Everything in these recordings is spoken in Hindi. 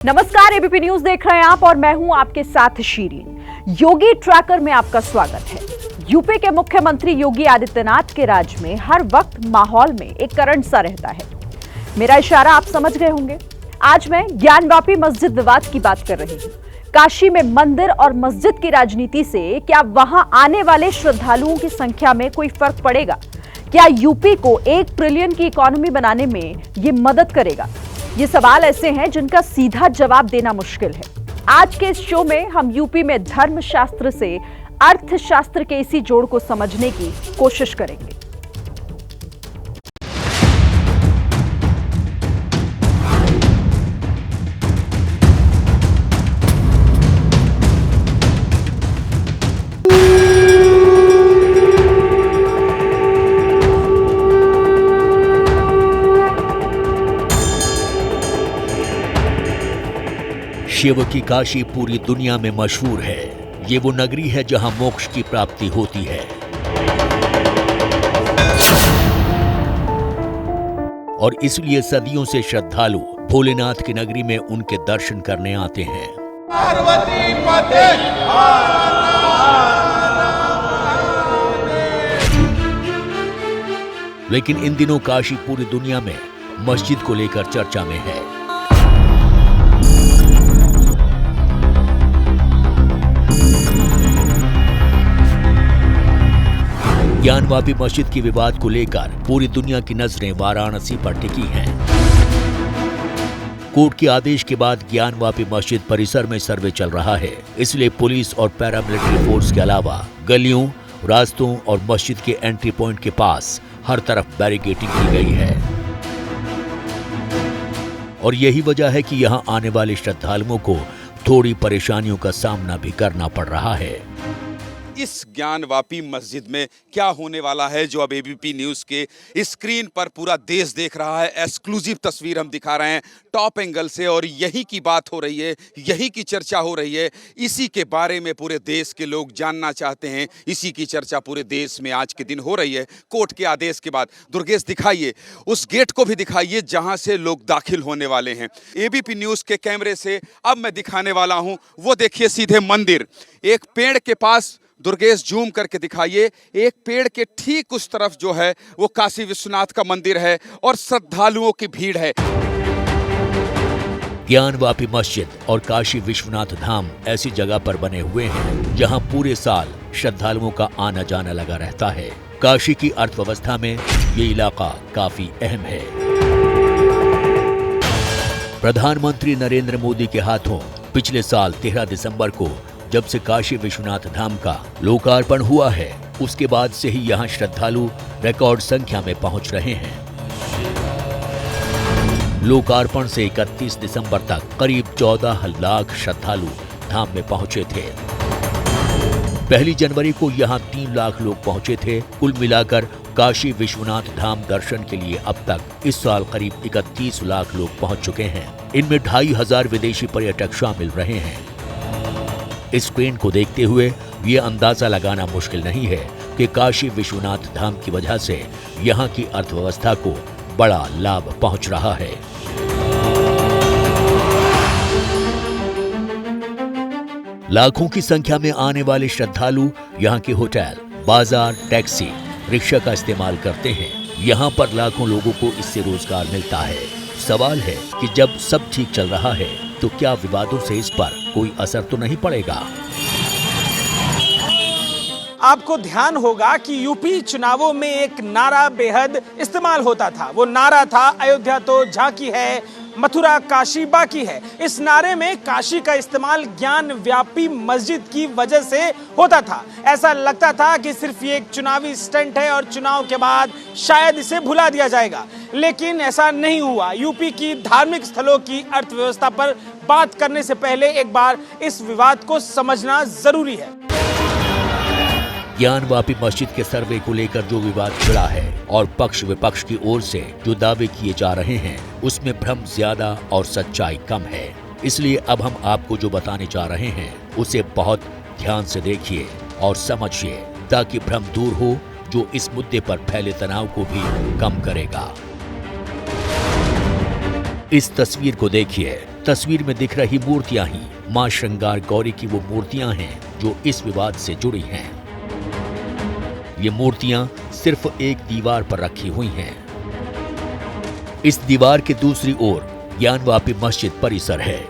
नमस्कार, एबीपी न्यूज देख रहे हैं आप और मैं हूं आपके साथ शीरीन। योगी ट्रैकर में आपका स्वागत है। यूपी के मुख्यमंत्री योगी आदित्यनाथ के राज में हर वक्त माहौल में एक करंट सा रहता है। मेरा इशारा आप समझ गए होंगे। आज मैं ज्ञानवापी मस्जिद विवाद की बात कर रही हूं। काशी में मंदिर और मस्जिद की राजनीति से क्या वहां आने वाले श्रद्धालुओं की संख्या में कोई फर्क पड़ेगा? क्या यूपी को 1 ट्रिलियन की इकोनॉमी बनाने में ये मदद करेगा? ये सवाल ऐसे हैं जिनका सीधा जवाब देना मुश्किल है। आज के इस शो में हम यूपी में धर्मशास्त्र से अर्थशास्त्र के इसी जोड़ को समझने की कोशिश करेंगे। शिव की काशी पूरी दुनिया में मशहूर है। ये वो नगरी है जहां मोक्ष की प्राप्ति होती है और इसलिए सदियों से श्रद्धालु भोलेनाथ की नगरी में उनके दर्शन करने आते हैं। पार्वती पते लेकिन इन दिनों काशी पूरी दुनिया में मस्जिद को लेकर चर्चा में है। ज्ञानवापी मस्जिद की विवाद को लेकर पूरी दुनिया की नजरें वाराणसी पर टिकी हैं। कोर्ट के आदेश के बाद ज्ञानवापी मस्जिद परिसर में सर्वे चल रहा है, इसलिए पुलिस और पैरामिलिट्री फोर्स के अलावा गलियों, रास्तों और मस्जिद के एंट्री पॉइंट के पास हर तरफ बैरिकेडिंग की गई है और यही वजह है कि यहां आने वाले श्रद्धालुओं को थोड़ी परेशानियों का सामना भी करना पड़ रहा है। इस ज्ञानवापी मस्जिद में क्या होने वाला है, जो अब एबीपी न्यूज के स्क्रीन पर पूरा देश देख रहा है। एक्सक्लूसिव तस्वीर हम दिखा रहे हैं टॉप एंगल से और यही की बात हो रही है, यही की चर्चा हो रही है। इसी के बारे में पूरे देश के लोग जानना चाहते हैं। इसी की चर्चा पूरे देश में आज के दिन हो रही है। कोर्ट के आदेश के बाद दुर्गेश दिखाइए, उस गेट को भी दिखाइए जहां से लोग दाखिल होने वाले हैं। एबीपी न्यूज के कैमरे से अब मैं दिखाने वाला हूं, वो देखिए सीधे मंदिर। एक पेड़ के पास दुर्गेश जूम करके दिखाइए, एक पेड़ के ठीक उस तरफ जो है वो काशी विश्वनाथ का मंदिर है और श्रद्धालुओं की भीड़ है। ज्ञानवापी मस्जिद और काशी विश्वनाथ धाम ऐसी जगह पर बने हुए हैं जहां पूरे साल श्रद्धालुओं का आना जाना लगा रहता है। काशी की अर्थव्यवस्था में ये इलाका काफी अहम है। प्रधानमंत्री नरेंद्र मोदी के हाथों पिछले साल 13 दिसंबर को जब से काशी विश्वनाथ धाम का लोकार्पण हुआ है, उसके बाद से ही यहाँ श्रद्धालु रिकॉर्ड संख्या में पहुंच रहे हैं। लोकार्पण से 31 दिसंबर तक करीब 14 लाख श्रद्धालु धाम में पहुंचे थे। 1 जनवरी को यहाँ 3 लाख लोग पहुंचे थे। कुल मिलाकर काशी विश्वनाथ धाम दर्शन के लिए अब तक इस साल करीब 31 लाख लोग पहुंच चुके हैं। इनमें 2500 विदेशी पर्यटक शामिल रहे हैं। इस ट्रेंड को देखते हुए ये अंदाजा लगाना मुश्किल नहीं है कि काशी विश्वनाथ धाम की वजह से यहाँ की अर्थव्यवस्था को बड़ा लाभ पहुंच रहा है। लाखों की संख्या में आने वाले श्रद्धालु यहाँ के होटल, बाजार, टैक्सी, रिक्शा का इस्तेमाल करते हैं। यहाँ पर लाखों लोगों को इससे रोजगार मिलता है। सवाल है कि जब सब ठीक चल रहा है तो क्या विवादों से इस पर कोई असर तो नहीं पड़ेगा? आपको ध्यान होगा कि यूपी चुनावों में एक नारा बेहद इस्तेमाल होता था। वो नारा था, अयोध्या तो झांकी है, मथुरा काशी बाकी है। इस नारे में काशी का इस्तेमाल ज्ञान व्यापी मस्जिद की वजह से होता था। ऐसा लगता था कि सिर्फ ये एक चुनावी स्टंट है और चुनाव के बाद शायद इसे भुला दिया जाएगा, लेकिन ऐसा नहीं हुआ। यूपी की धार्मिक स्थलों की अर्थव्यवस्था पर बात करने से पहले एक बार इस विवाद को समझना जरूरी है। ज्ञानवापी मस्जिद के सर्वे को लेकर जो विवाद छिड़ा है और पक्ष विपक्ष की ओर से जो दावे किए जा रहे हैं, उसमें भ्रम ज्यादा और सच्चाई कम है। इसलिए अब हम आपको जो बताने जा रहे हैं उसे बहुत ध्यान से देखिए और समझिए, ताकि भ्रम दूर हो, जो इस मुद्दे पर फैले तनाव को भी कम करेगा। इस तस्वीर को देखिए। तस्वीर में दिख रही मूर्तियां ही मां श्रृंगार गौरी की वो मूर्तियां हैं जो इस विवाद से जुड़ी हैं। ये मूर्तियां सिर्फ एक दीवार पर रखी हुई हैं। इस दीवार के दूसरी ओर ज्ञानवापी मस्जिद परिसर है।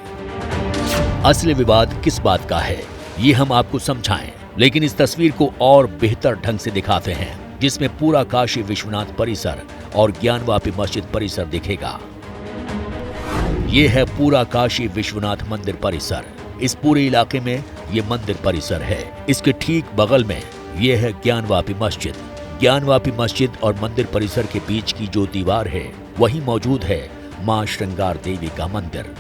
असली विवाद किस बात का है ये हम आपको समझाएं, लेकिन इस तस्वीर को और बेहतर ढंग से दिखाते हैं, जिसमें पूरा काशी विश्वनाथ परिसर और ज्ञानवापी मस्जिद परिसर दिखेगा। ये है पूरा काशी विश्वनाथ मंदिर परिसर। इस पूरे इलाके में ये मंदिर परिसर है। इसके ठीक बगल में ये है ज्ञानवापी मस्जिद। ज्ञानवापी मस्जिद और मंदिर परिसर के बीच की जो दीवार है वहीं मौजूद है मां श्रृंगार देवी का मंदिर।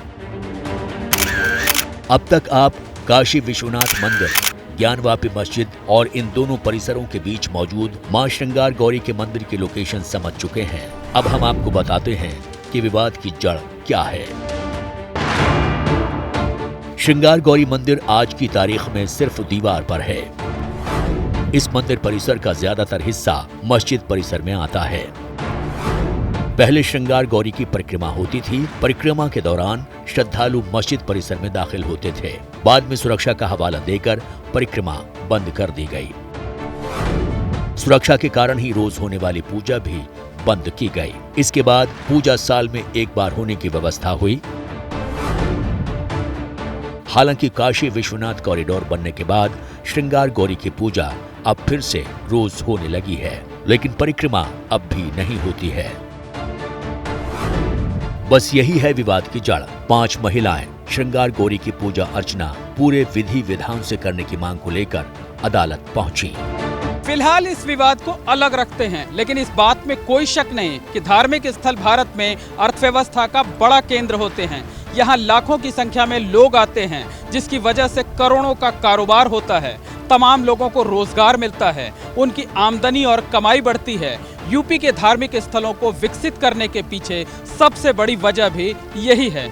अब तक आप काशी विश्वनाथ मंदिर, ज्ञानवापी मस्जिद और इन दोनों परिसरों के बीच मौजूद मां श्रृंगार गौरी के मंदिर की लोकेशन समझ चुके हैं। अब हम आपको बताते हैं कि विवाद की जड़ क्या है। श्रृंगार गौरी मंदिर आज की तारीख में सिर्फ दीवार पर है। इस मंदिर परिसर का ज्यादातर हिस्सा मस्जिद परिसर में आता है। पहले श्रृंगार गौरी की परिक्रमा होती थी। परिक्रमा के दौरान श्रद्धालु मस्जिद परिसर में दाखिल होते थे। बाद में सुरक्षा का हवाला देकर परिक्रमा बंद कर दी गई। सुरक्षा के कारण ही रोज होने वाली पूजा भी बंद की गई। इसके बाद पूजा साल में एक बार होने की व्यवस्था हुई। हालांकि काशी विश्वनाथ कॉरिडोर बनने के बाद श्रृंगार गौरी की पूजा अब फिर से रोज होने लगी है, लेकिन परिक्रमा अब भी नहीं होती है। बस यही है विवाद की जड़। 5 महिलाएं श्रृंगार गौरी की पूजा अर्चना पूरे विधि विधान से करने की मांग को लेकर अदालत पहुंची। फिलहाल इस विवाद को अलग रखते हैं, लेकिन इस बात में कोई शक नहीं कि धार्मिक स्थल भारत में अर्थव्यवस्था का बड़ा केंद्र होते हैं। यहाँ लाखों की संख्या में लोग आते हैं, जिसकी वजह से करोड़ों का कारोबार होता है। तमाम लोगों को रोजगार मिलता है, उनकी आमदनी और कमाई बढ़ती है। यूपी के धार्मिक स्थलों को विकसित करने के पीछे सबसे बड़ी वजह भी यही है।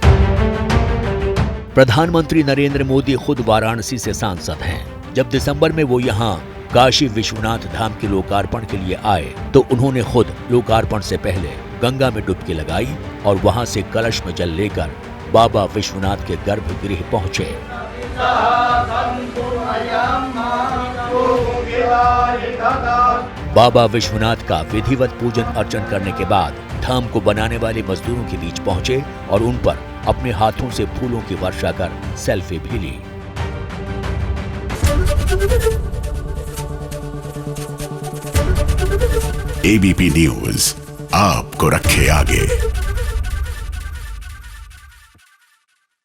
प्रधानमंत्री नरेंद्र मोदी खुद वाराणसी से सांसद हैं। जब दिसंबर में वो यहाँ काशी विश्वनाथ धाम के लोकार्पण के लिए आए तो उन्होंने खुद लोकार्पण से पहले गंगा में डुबकी लगाई और वहां से कलश में जल लेकर बाबा विश्वनाथ के गर्भगृह पहुंचे। बाबा विश्वनाथ का विधिवत पूजन अर्चन करने के बाद धाम को बनाने वाले मजदूरों के बीच पहुंचे और उन पर अपने हाथों से फूलों की वर्षा कर सेल्फी भी ली। एबीपी न्यूज आपको रखे आगे।